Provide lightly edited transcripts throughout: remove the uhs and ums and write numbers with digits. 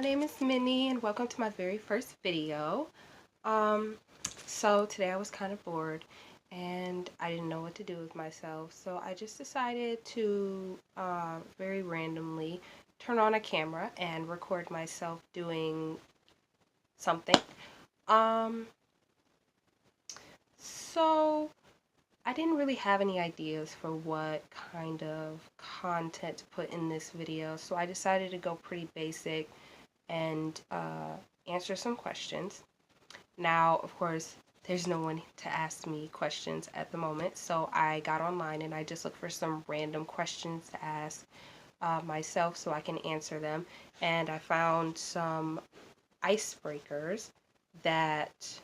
name is Minnie and welcome to my very first video. Um, so today I was kind of bored and I didn't know what to do with myself, so I just decided to very randomly turn on a camera and record myself doing something. Um, so I didn't really have any ideas for what kind of content to put in this video, so I decided to go pretty basic and answer some questions. Now, of course, there's no one to ask me questions at the moment, so I got online and I just looked for some random questions to ask myself so I can answer them. And I found some icebreakers that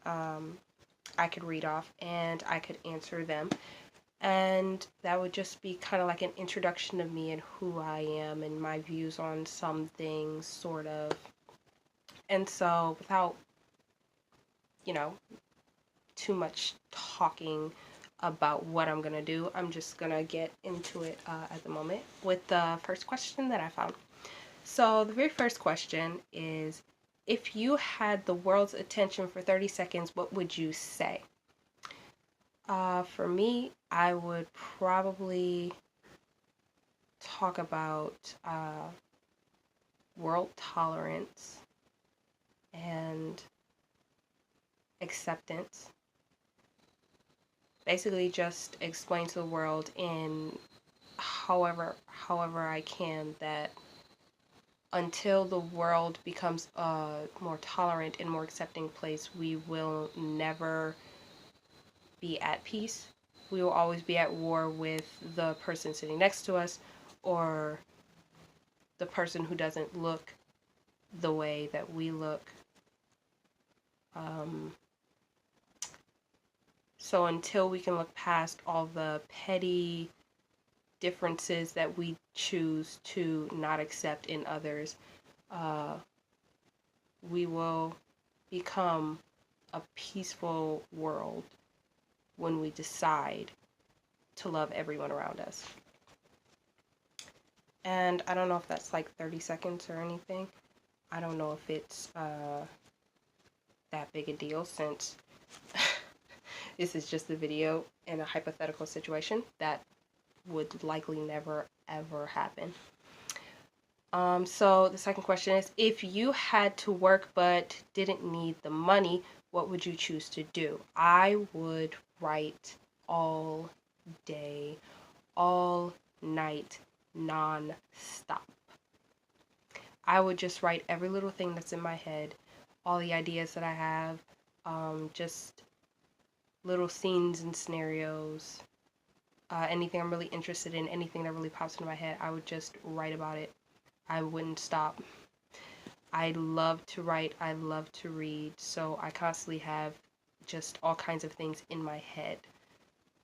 I could read off and I could answer them. And that would just be kind of like an introduction of me and who I am and my views on some things, sort of. And so, without, you know, too much talking about what I'm gonna do, I'm just gonna get into it at the moment with the first question that I found. So, the very first question is, if you had the world's attention for 30 seconds, what would you say? For me, I would probably talk about world tolerance and acceptance. Basically, just explain to the world in however I can that until the world becomes a more tolerant and more accepting place, we will never be at peace. We will always be at war with the person sitting next to us or the person who doesn't look the way that we look. So until we can look past all the petty differences that we choose to not accept in others, we will become a peaceful world when we decide to love everyone around us. And I don't know if that's like 30 seconds or anything. I don't know if it's that big a deal, since this is just a video in a hypothetical situation that would likely never ever happen. So the second question is, if you had to work but didn't need the money, what would you choose to do? I would write all day, all night, non-stop. I would just write every little thing that's in my head, all the ideas that I have, just little scenes and scenarios, anything I'm really interested in, anything that really pops into my head, I would just write about it. I wouldn't stop. I love to write, I love to read, so I constantly have just all kinds of things in my head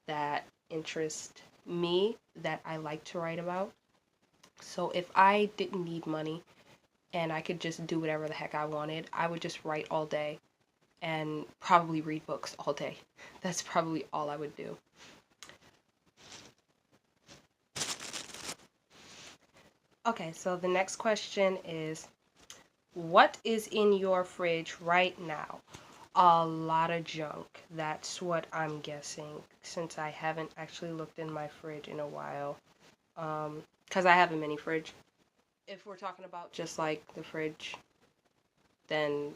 that interest me, that I like to write about. So if I didn't need money and I could just do whatever the heck I wanted, I would just write all day and probably read books all day. That's probably all I would do. Okay, so the next question is, what is in your fridge right now? A lot of junk. That's what I'm guessing, since I haven't actually looked in my fridge in a while. Because I have a mini fridge. If we're talking about just like the fridge, then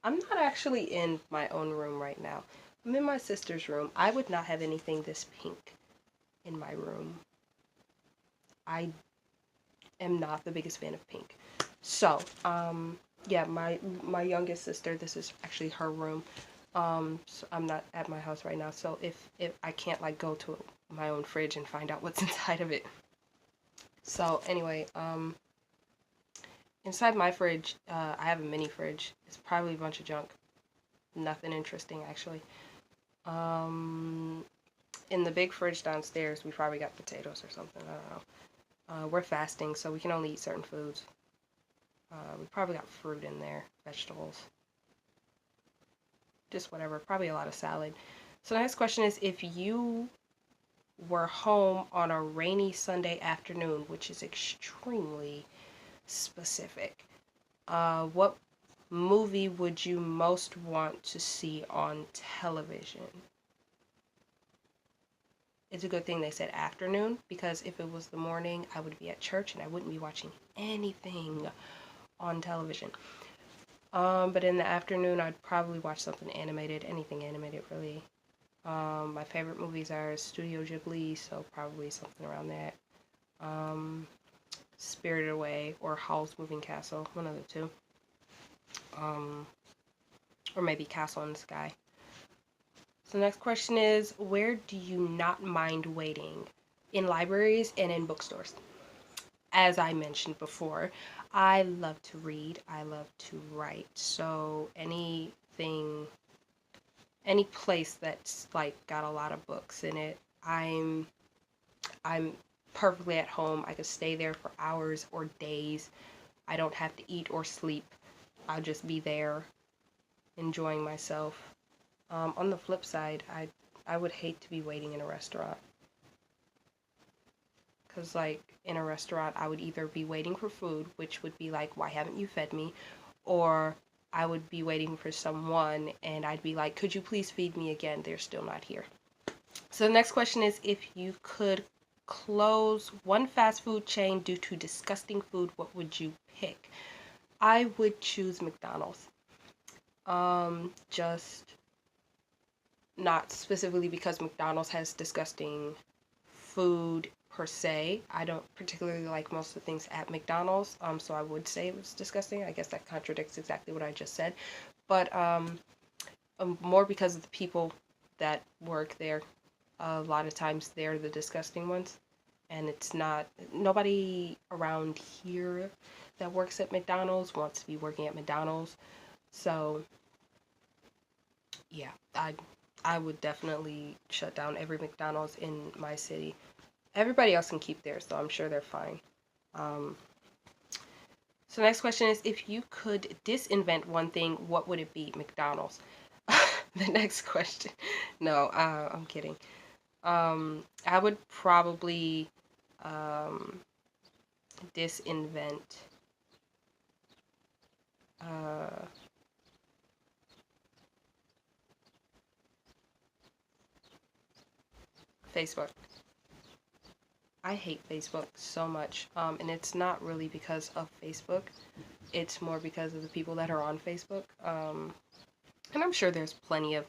I'm not actually in my own room right now. I'm in my sister's room. I would not have anything this pink in my room. I am not the biggest fan of pink. So, yeah, my youngest sister, this is actually her room. So I'm not at my house right now, so if I can't like go to my own fridge and find out what's inside of it. So anyway, inside my fridge, I have a mini fridge. It's probably a bunch of junk. Nothing interesting, actually. In the big fridge downstairs, we probably got potatoes or something. I don't know. We're fasting, so we can only eat certain foods. We probably got fruit in there, vegetables, just whatever. Probably a lot of salad. So the next question is, if you were home on a rainy Sunday afternoon, which is extremely specific, What movie would you most want to see on television? It's a good thing they said afternoon, because if it was the morning, I would be at church and I wouldn't be watching anything on television. But in the afternoon, I'd probably watch something animated, anything animated really. My favorite movies are Studio Ghibli, so probably something around that. Um, Spirited Away or Howl's Moving Castle, one of the two. Um, or maybe Castle in the Sky. So the next question is, where do you not mind waiting? In libraries and in bookstores. As I mentioned before, I love to read, I love to write. So any place that's like got a lot of books in it, I'm perfectly at home. I could stay there for hours or days. I don't have to eat or sleep. I'll just be there enjoying myself. On the flip side, I would hate to be waiting in a restaurant. Because, like, in a restaurant, I would either be waiting for food, which would be like, why haven't you fed me? Or I would be waiting for someone and I'd be like, could you please feed me again? They're still not here. So the next question is, if you could close one fast food chain due to disgusting food, what would you pick? I would choose McDonald's. Just not specifically because McDonald's has disgusting food per se. I don't particularly like most of the things at McDonald's, so I would say it was disgusting. I guess that contradicts exactly what I just said. But more because of the people that work there. A lot of times they're the disgusting ones, and it's not nobody around here that works at McDonald's wants to be working at McDonald's. So yeah, I would definitely shut down every McDonald's in my city. Everybody else can keep theirs, so I'm sure they're fine. Um, so next question is, if you could disinvent one thing, what would it be? McDonald's. The next question. No, I'm kidding. I would probably um, disinvent uh, Facebook. I hate Facebook so much, and it's not really because of Facebook. It's more because of the people that are on Facebook. And I'm sure there's plenty of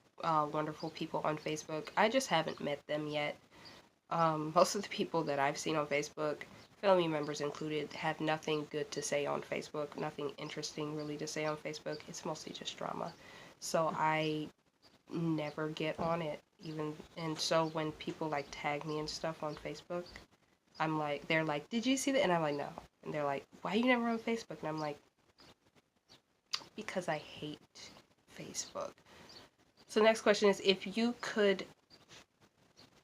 wonderful people on Facebook. I just haven't met them yet. Most of the people that I've seen on Facebook, family members included, have nothing good to say on Facebook, nothing interesting really to say on Facebook. It's mostly just drama. So I never get on it even, and so when people like tag me and stuff on Facebook, I'm like, they're like, did you see that? And I'm like, no. And they're like, why are you never on Facebook? And I'm like, because I hate Facebook. So next question is, if you could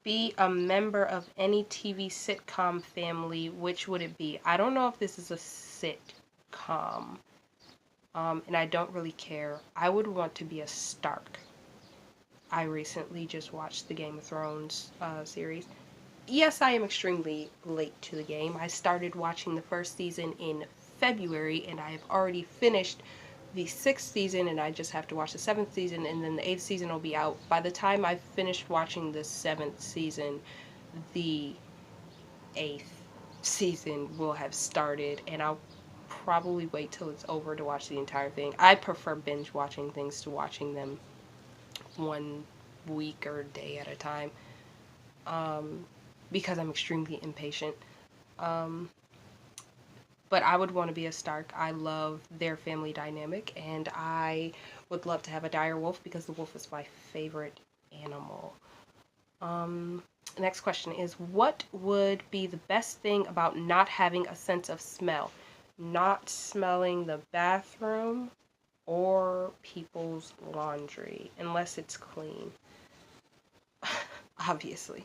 be a member of any TV sitcom family, which would it be? I don't know if this is a sitcom, and I don't really care. I would want to be a Stark. I recently just watched the Game of Thrones series. Yes, I am extremely late to the game. I started watching the first season in February, and I have already finished the sixth season, and I just have to watch the seventh season, and then the eighth season will be out. By the time I've finished watching the seventh season, the eighth season will have started, and I'll probably wait till it's over to watch the entire thing. I prefer binge watching things to watching them one week or day at a time, um, because I'm extremely impatient. Um, but I would want to be a Stark. I love their family dynamic, and I would love to have a dire wolf because the wolf is my favorite animal. Um, Next question is, what would be the best thing about not having a sense of smell? Not smelling the bathroom or people's laundry, unless it's clean. Obviously.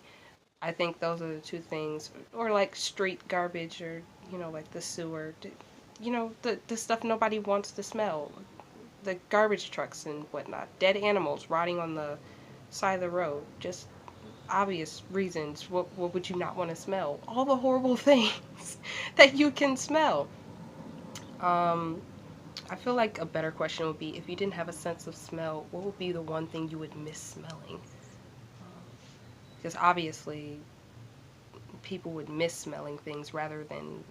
I think those are the two things. Or like street garbage, or, like the sewer. The stuff nobody wants to smell. The garbage trucks and whatnot. Dead animals rotting on the side of the road. Just obvious reasons. What would you not want to smell? All the horrible things that you can smell. Um, I feel like a better question would be, if you didn't have a sense of smell, what would be the one thing you would miss smelling? Because obviously, people would miss smelling things rather than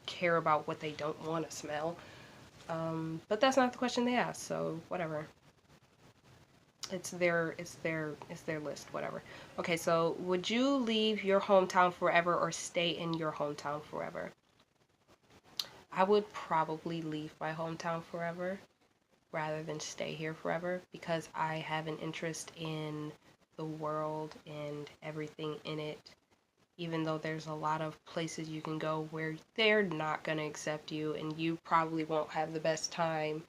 care about what they don't want to smell. But that's not the question they asked, so whatever. It's their list, whatever. Okay, so would you leave your hometown forever or stay in your hometown forever? I would probably leave my hometown forever rather than stay here forever because I have an interest in the world and everything in it. Even though there's a lot of places you can go where they're not going to accept you and you probably won't have the best time.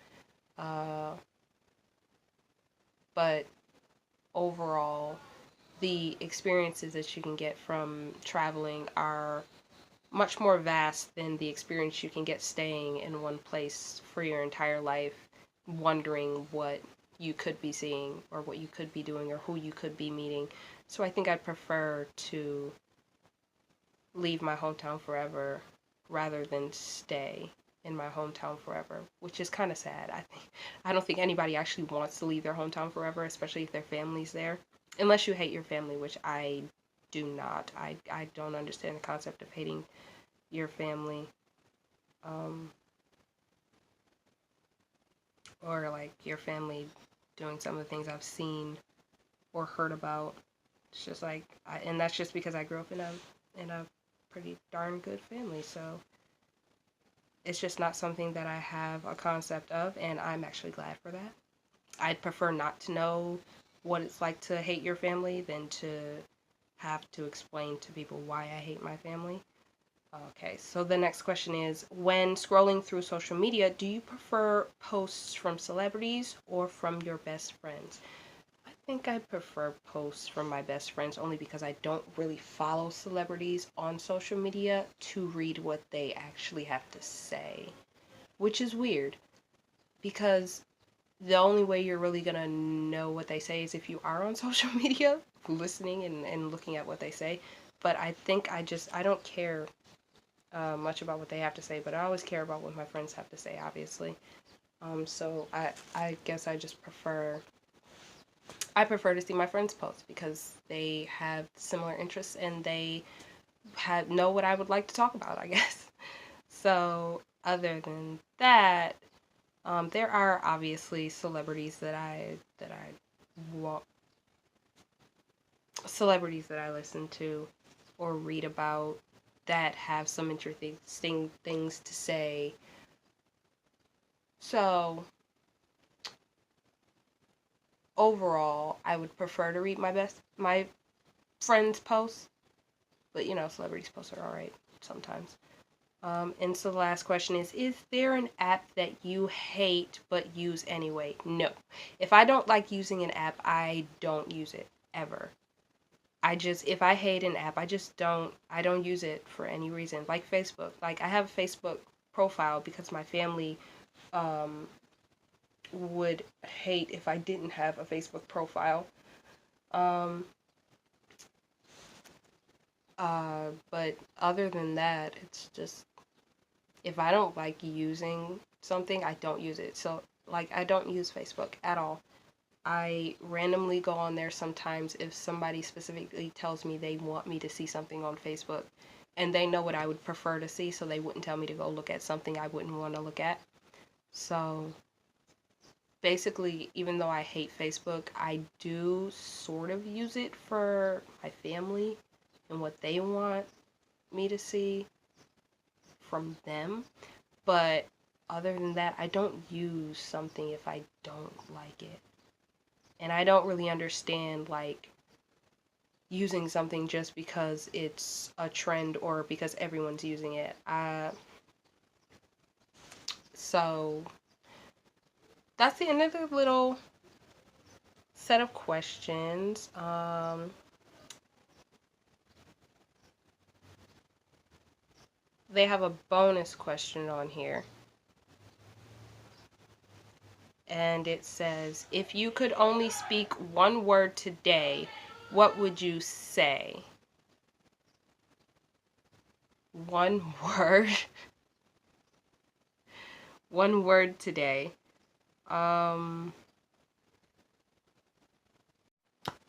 But overall, the experiences that you can get from traveling are much more vast than the experience you can get staying in one place for your entire life, wondering what you could be seeing or what you could be doing or who you could be meeting. So I think I'd prefer to leave my hometown forever rather than stay in my hometown forever, which is kind of sad. I don't think anybody actually wants to leave their hometown forever, especially if their family's there. Unless you hate your family, which I do not. I don't understand the concept of hating your family. Um, or like your family doing some of the things I've seen or heard about. It's just like, and that's just because I grew up in a pretty darn good family. So it's just not something that I have a concept of, and I'm actually glad for that. I'd prefer not to know what it's like to hate your family than to have to explain to people why I hate my family. Okay, so the next question is, when scrolling through social media, do you prefer posts from celebrities or from your best friends? I think I prefer posts from my best friends only because I don't really follow celebrities on social media to read what they actually have to say, which is weird because the only way you're really gonna know what they say is if you are on social media, listening and looking at what they say. But I think I don't care much about what they have to say, but I always care about what my friends have to say, obviously. So I guess I prefer to see my friends post because they have similar interests and they know what I would like to talk about, I guess. So other than that, there are obviously want celebrities that I listen to or read about that have some interesting things to say. So overall, I would prefer to read my friends' posts, but celebrities' posts are alright sometimes. And so the last question is there an app that you hate but use anyway? No. If I don't like using an app, I don't use it ever. If I hate an app, I don't use it for any reason. Like Facebook. Like I have a Facebook profile because my family um, would hate if I didn't have a Facebook profile. Um, but other than that, it's just if I don't like using something, I don't use it. So, like, I don't use Facebook at all. I randomly go on there sometimes if somebody specifically tells me they want me to see something on Facebook and they know what I would prefer to see, so they wouldn't tell me to go look at something I wouldn't want to look at. So, basically, even though I hate Facebook, I do sort of use it for my family and what they want me to see from them. But other than that, I don't use something if I don't like it. And I don't really understand, like, using something just because it's a trend or because everyone's using it. So that's the end of the little set of questions. They have a bonus question on here. And it says, if you could only speak one word today, what would you say? One word? One word today. Um,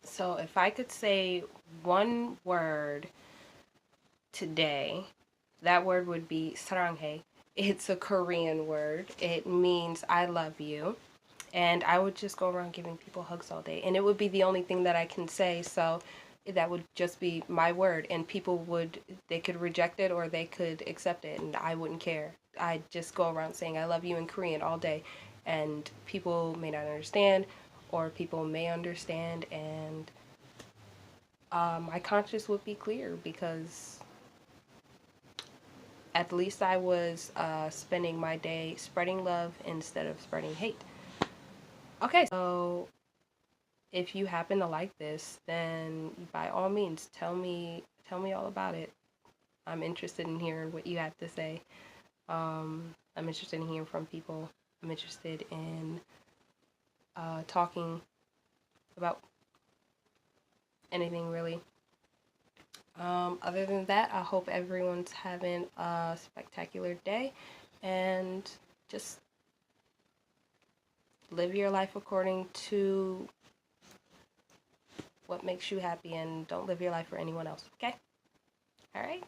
so if I could say one word today, that word would be saranghae. It's a Korean word. It means I love you. And I would just go around giving people hugs all day. And it would be the only thing that I can say. So that would just be my word. And people would, they could reject it or they could accept it. And I wouldn't care. I'd just go around saying I love you in Korean all day. And people may not understand or people may understand. And my conscience would be clear because at least I was spending my day spreading love instead of spreading hate. Okay, so if you happen to like this, then by all means tell me all about it. I'm interested in hearing what you have to say. I'm interested in hearing from people. I'm interested in talking about anything really. Other than that, I hope everyone's having a spectacular day and just live your life according to what makes you happy and don't live your life for anyone else, okay? All right?